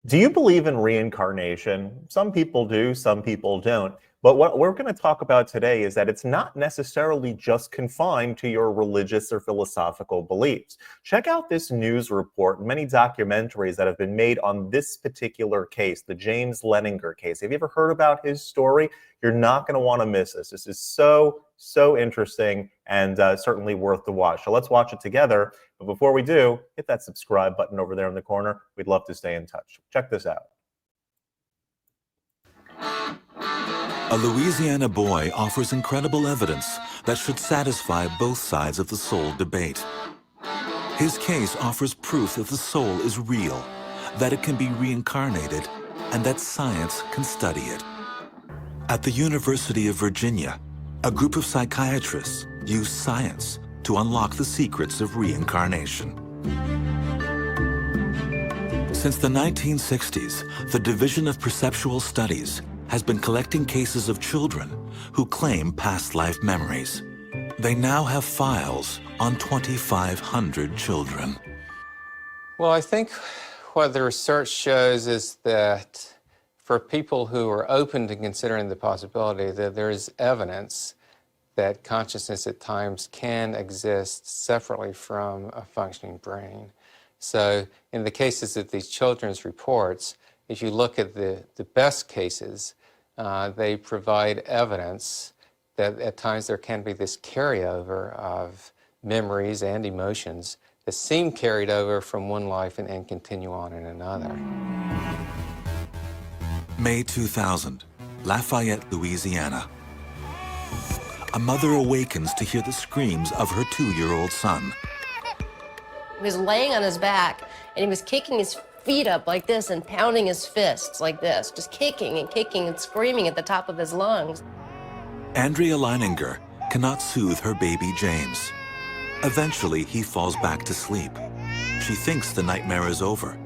Do you believe in reincarnation? Some people do, some people don't. But what we're going to talk about today is that it's not necessarily just confined to your religious or philosophical beliefs. Check out this news report and many documentaries that have been made on this particular case, the James Leninger case. Have you ever heard about his story? You're not going to want to miss this. This is so interesting and certainly worth the watch. So let's watch it together. But before we do, hit that subscribe button over there in the corner. We'd love to stay in touch. Check this out. A Louisiana boy offers incredible evidence that should satisfy both sides of the soul debate. His case offers proof that the soul is real, that it can be reincarnated, and that science can study it. At the University of Virginia, a group of psychiatrists use science to unlock the secrets of reincarnation. Since the 1960s, the Division of Perceptual Studies has been collecting cases of children who claim past life memories. They now have files on 2,500 children. Well, I think what the research shows is that for people who are open to considering the possibility that there is evidence that consciousness at times can exist separately from a functioning brain. So in the cases of these children's reports, if you look at the best cases, they provide evidence that at times there can be this carryover of memories and emotions that seem carried over from one life and continue on in another. May 2000, Lafayette, Louisiana. A mother awakens to hear the screams of her 2-year-old son. He was laying on his back, and he was kicking his feet up like this and pounding his fists like this, just kicking and screaming at the top of his lungs. Andrea Leininger cannot soothe her baby James. Eventually, he falls back to sleep. She thinks the nightmare is over,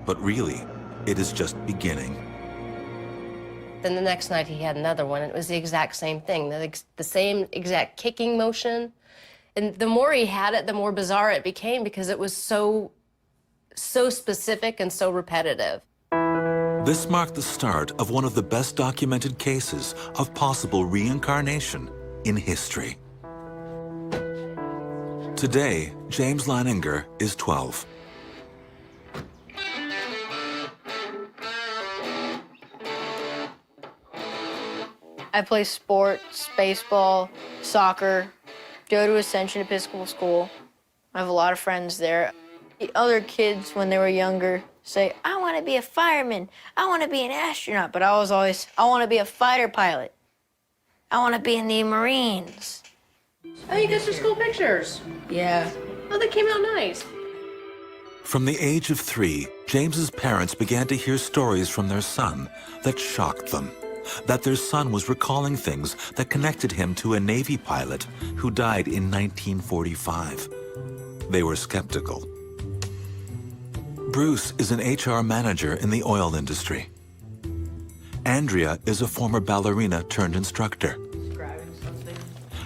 but really, it is just beginning. Then the next night he had another one, and it was the exact same thing, the same exact kicking motion. And the more he had it, the more bizarre it became because it was so specific and so repetitive. This marked the start of one of the best documented cases of possible reincarnation in history. Today, James Leininger is 12. I play sports, baseball, soccer, go to Ascension Episcopal School. I have a lot of friends there. The other kids, when they were younger, say, I want to be a fireman, I want to be an astronaut, but I was always, I want to be a fighter pilot. I want to be in the Marines. Oh, you got some school pictures? Yeah. Oh, they came out nice. From the age of 3, James's parents began to hear stories from their son that shocked them. That their son was recalling things that connected him to a Navy pilot who died in 1945. They were skeptical. Bruce is an HR manager in the oil industry. Andrea is a former ballerina turned instructor.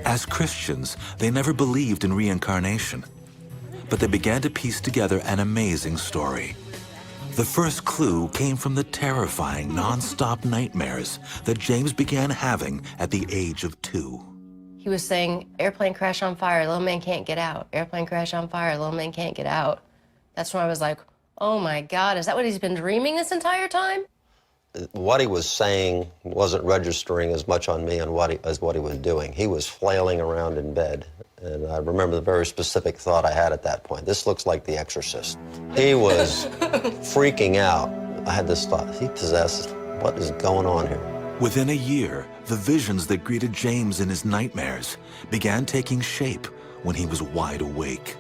As Christians, they never believed in reincarnation, but they began to piece together an amazing story. The first clue came from the terrifying, non-stop nightmares that James began having at the age of 2. He was saying, airplane crash on fire, little man can't get out. Airplane crash on fire, little man can't get out. That's when I was like, oh my God, is that what he's been dreaming this entire time? What he was saying wasn't registering as much on me as what he was doing. He was flailing around in bed. And I remember the very specific thought I had at that point. This looks like The Exorcist. He was freaking out. I had this thought, is he possessed? What is going on here? Within a year, the visions that greeted James in his nightmares began taking shape when he was wide awake.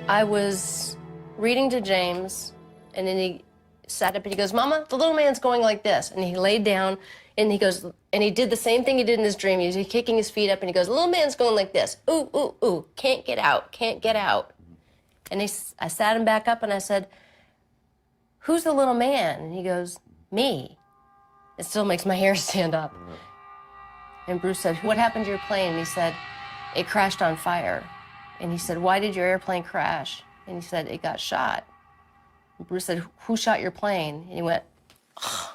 I was reading to James, and then he sat up and he goes, Mama, the little man's going like this. And he laid down, and he goes, and he did the same thing he did in his dream. He was kicking his feet up, and he goes, the little man's going like this. Ooh, ooh, ooh, can't get out, can't get out. And I sat him back up, and I said, who's the little man? And he goes, me. It still makes my hair stand up. And Bruce said, what happened to your plane? And he said, it crashed on fire. And he said, why did your airplane crash? And he said, it got shot. Bruce said, "Who shot your plane?" And he went, "Ugh,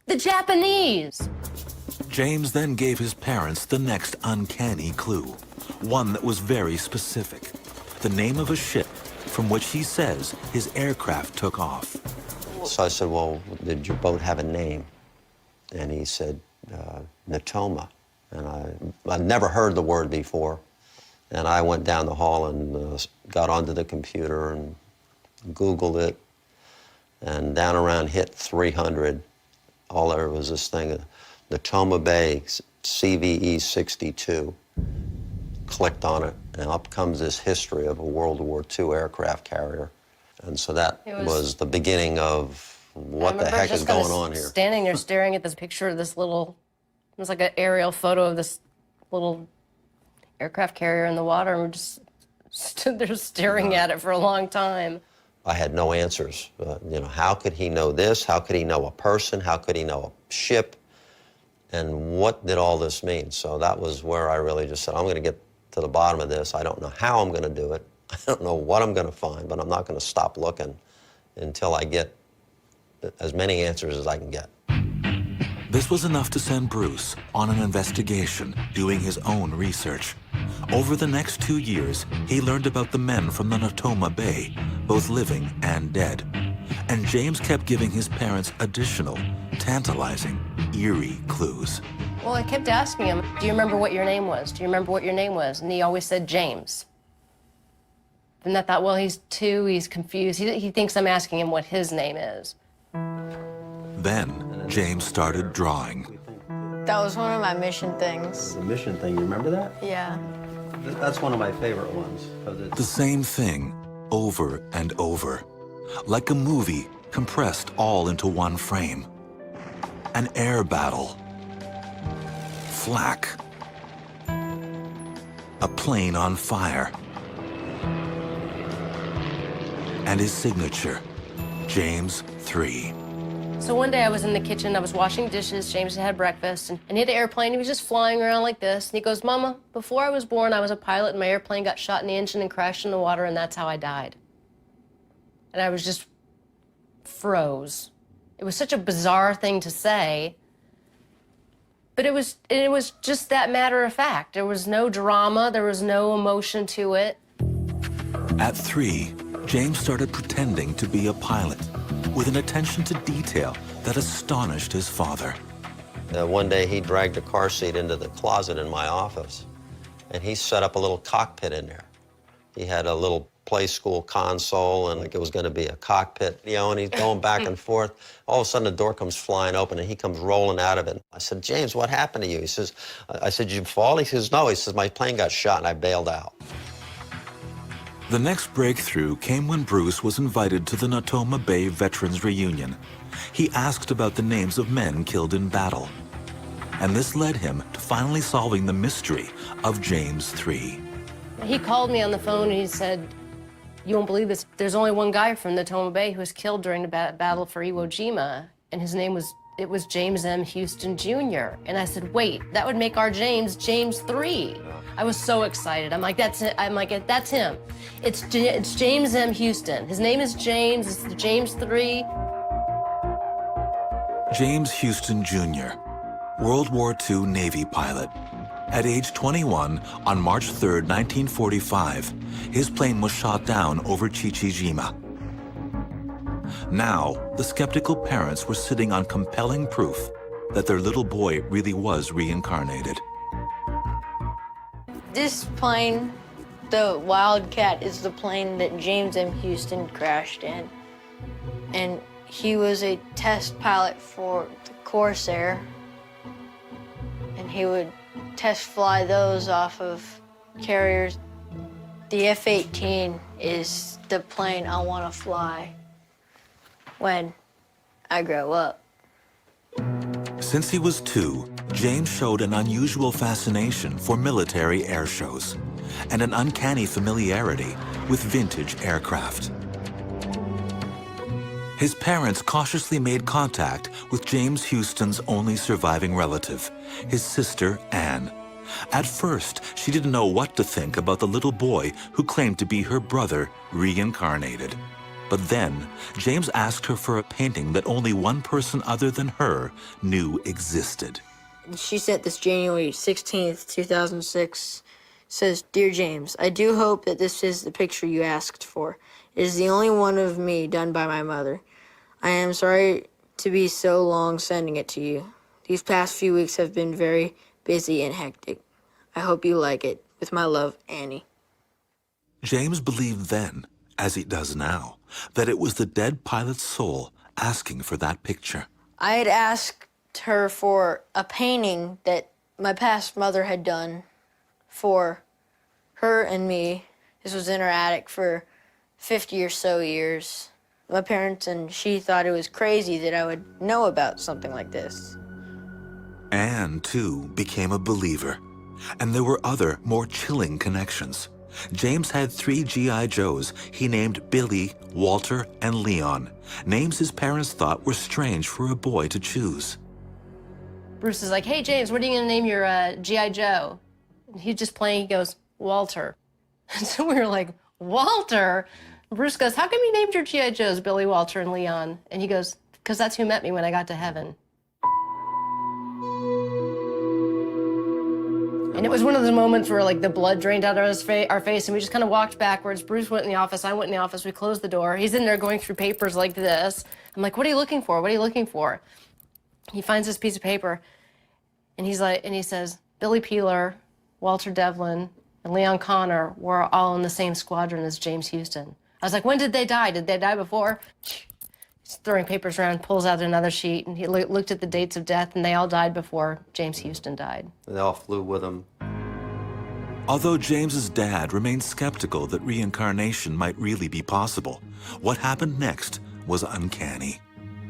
the Japanese." James then gave his parents the next uncanny clue, one that was very specific, the name of a ship from which he says his aircraft took off. So I said, well, did your boat have a name? And he said, Natoma. And I'd never heard the word before. And I went down the hall and got onto the computer and Googled it. And down around hit 300, all there was this thing, Natoma Bay, CVE 62. Clicked on it, and up comes this history of a World War II aircraft carrier. And so that was the beginning of what the heck is going on here. Standing there staring at this picture of this little, it was like an aerial photo of this little aircraft carrier in the water, and we just stood there staring at it for a long time. I had no answers. You know, how could he know this? How could he know a person? How could he know a ship? And what did all this mean? So that was where I really just said, I'm going to get to the bottom of this. I don't know how I'm going to do it. I don't know what I'm going to find, but I'm not going to stop looking until I get as many answers as I can get. This was enough to send Bruce on an investigation, doing his own research. Over the next 2 years, he learned about the men from the Natoma Bay, both living and dead. And James kept giving his parents additional, tantalizing, eerie clues. Well, I kept asking him, "Do you remember what your name was? Do you remember what your name was?" And he always said James. And I thought, well, he's 2, he's confused. He thinks I'm asking him what his name is. Then James started drawing. That was one of my mission things. The mission thing, you remember that? Yeah. That's one of my favorite ones. 'Cause it's... The same thing over and over, like a movie compressed all into one frame. An air battle. Flak. A plane on fire. And his signature, James 3. So one day I was in the kitchen, I was washing dishes, James had breakfast, and he had an airplane, he was just flying around like this, and he goes, "Mama, before I was born, I was a pilot, and my airplane got shot in the engine and crashed in the water, and that's how I died." And I was just froze. It was such a bizarre thing to say, but it was just that matter of fact. There was no drama, there was no emotion to it. At 3, James started pretending to be a pilot, with an attention to detail that astonished his father. One day he dragged a car seat into the closet in my office, and he set up a little cockpit in there. He had a little play school console, and like it was going to be a cockpit, you know, and he's going back and forth. All of a sudden, the door comes flying open, and he comes rolling out of it. I said, "James, what happened to you?" He says, I said, "Did you fall?" He says, "No." He says, "My plane got shot, and I bailed out." The next breakthrough came when Bruce was invited to the Natoma Bay Veterans Reunion. He asked about the names of men killed in battle. And this led him to finally solving the mystery of James 3. He called me on the phone and he said, "You won't believe this. There's only one guy from Natoma Bay who was killed during the battle for Iwo Jima, and his name was James M. Houston Jr." And I said, "Wait, that would make our James 3. I was so excited. I'm like, "That's it." I'm like, "That's him. It's James M. Houston. His name is James. It's the James 3. James Houston Jr., World War II Navy pilot. At age 21, on March 3, 1945, his plane was shot down over Chichijima. Now, the skeptical parents were sitting on compelling proof that their little boy really was reincarnated. This plane, the Wildcat, is the plane that James M. Houston crashed in. And he was a test pilot for the Corsair. And he would test fly those off of carriers. The F-18 is the plane I want to fly when I grow up. Since he was 2, James showed an unusual fascination for military air shows and an uncanny familiarity with vintage aircraft. His parents cautiously made contact with James Houston's only surviving relative, his sister, Anne. At first, she didn't know what to think about the little boy who claimed to be her brother, reincarnated. But then, James asked her for a painting that only one person other than her knew existed. She sent this January 16th, 2006. Says, "Dear James, I do hope that this is the picture you asked for. It is the only one of me done by my mother. I am sorry to be so long sending it to you. These past few weeks have been very busy and hectic. I hope you like it. With my love, Annie." James believed then, as he does now, that it was the dead pilot's soul asking for that picture. I had asked her for a painting that my past mother had done for her and me. This was in her attic for 50 or so years. My parents and she thought it was crazy that I would know about something like this. Anne, too, became a believer. And there were other, more chilling connections. James had 3 G.I. Joes he named Billy, Walter, and Leon, names his parents thought were strange for a boy to choose. Bruce is like, "Hey, James, what are you going to name your G.I. Joe?" And he's just playing. He goes, "Walter." And so we were like, "Walter?" And Bruce goes, "How come you named your G.I. Joes Billy, Walter, and Leon?" And he goes, "Because that's who met me when I got to heaven." And it was one of those moments where like the blood drained out of our face, and we just kind of walked backwards. Bruce went in the office, I went in the office, we closed the door. He's in there going through papers like this. I'm like, "What are you looking for? What are you looking for?" He finds this piece of paper, and he's like, and he says, "Billy Peeler, Walter Devlin, and Leon Connor were all in the same squadron as James Houston." I was like, "When did they die? Did they die before?" He's throwing papers around, pulls out another sheet, and he looked at the dates of death, and they all died before James Houston died. They all flew with him. Although James's dad remained skeptical that reincarnation might really be possible, what happened next was uncanny.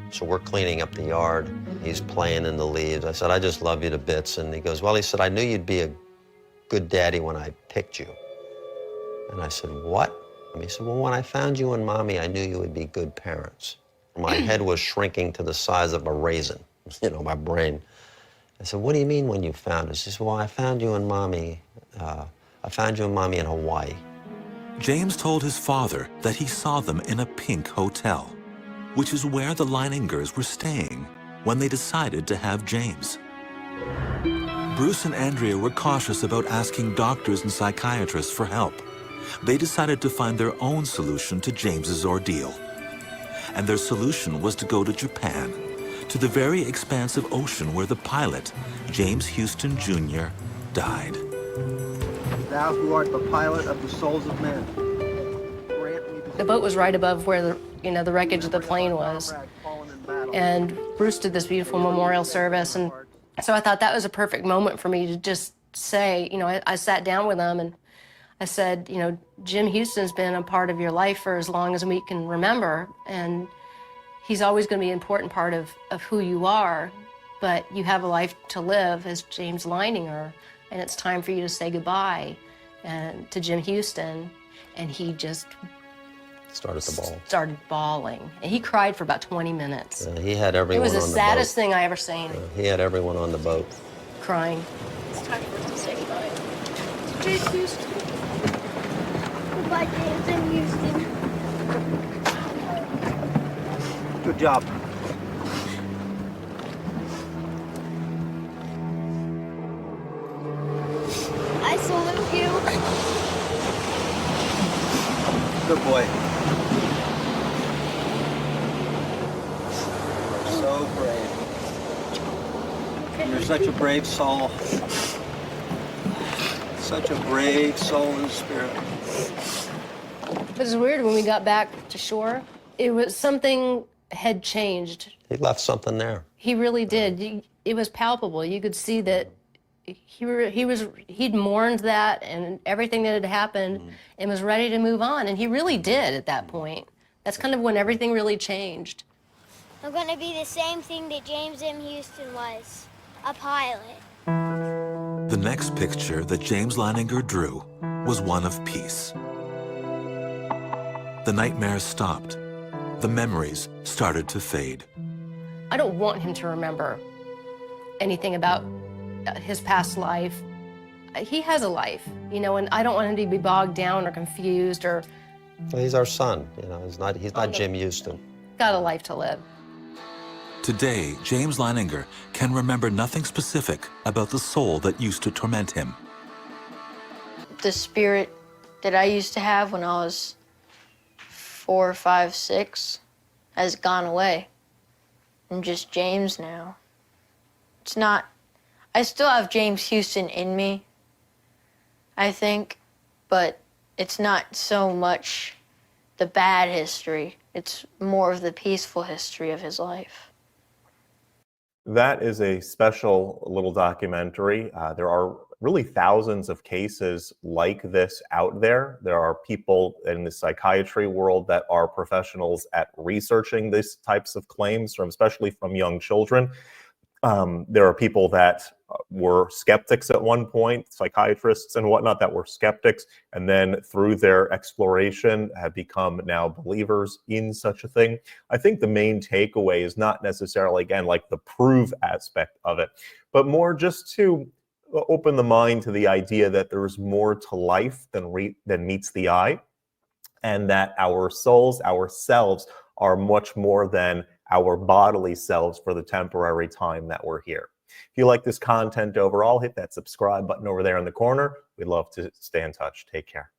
So we're cleaning up the yard. He's playing in the leaves. I said, "I just love you to bits." And he goes, "Well," he said, "I knew you'd be a good daddy when I picked you." And I said, "What?" And he said, "Well, when I found you and Mommy, I knew you would be good parents." My head was shrinking to the size of a raisin, my brain. I said, "What do you mean when you found us?" He said, "Well, I found you and Mommy. I found you and Mommy in Hawaii." James told his father that he saw them in a pink hotel, which is where the Leiningers were staying when they decided to have James. Bruce and Andrea were cautious about asking doctors and psychiatrists for help. They decided to find their own solution to James's ordeal. And their solution was to go to Japan, to the very expansive ocean where the pilot, James Houston Jr., died. "Thou who art the pilot of the souls of men, grant me The boat was right above where the wreckage of the plane was. And Bruce did this beautiful memorial service. And so I thought that was a perfect moment for me to just say, I sat down with him and I said, Jim Houston's been a part of your life for as long as we can remember. And he's always going to be an important part of who you are. But you have a life to live as James Leininger. And it's time for you to say goodbye to Jim Houston. And he just started bawling. And he cried for about 20 minutes. He had everyone on the boat. It was the saddest thing I ever seen. He had everyone on the boat. Crying. It's time for us to say goodbye to James Houston. Goodbye, James and Houston. Good job. I salute you. Good boy. You're so brave. You're such a brave soul. Such a brave soul and spirit. It was weird when we got back to shore. It was something had changed. He left something there. He really did. It was palpable. You could see that he'd mourned that and everything that had happened and was ready to move on. And he really did at that point. That's kind of when everything really changed. I'm going to be the same thing that James M. Houston was, a pilot. The next picture that James Leininger drew was one of peace. The nightmares stopped. The memories started to fade. I don't want him to remember anything about his past life. He has a life, and I don't want him to be bogged down or confused or Well, he's our son, you know, he's not Jim Houston. Got a life to live. Today, James Leininger can remember nothing specific about the soul that used to torment him. The spirit that I used to have when I was 4, 5, 6 has gone away. I'm just James now. It's not, I still have James Houston in me, I think, but it's not so much the bad history. It's more of the peaceful history of his life. That is a special little documentary. There are really thousands of cases like this out there. There are people in the psychiatry world that are professionals at researching these types of claims, especially from young children. There are people that were skeptics at one point, psychiatrists and whatnot, that were skeptics, and then through their exploration have become now believers in such a thing. I think the main takeaway is not necessarily, again, like the prove aspect of it, but more just to open the mind to the idea that there's more to life than meets the eye, and that our souls, ourselves, are much more than our bodily selves for the temporary time that we're here. If you like this content overall, hit that subscribe button over there in the corner. We'd love to stay in touch. Take care.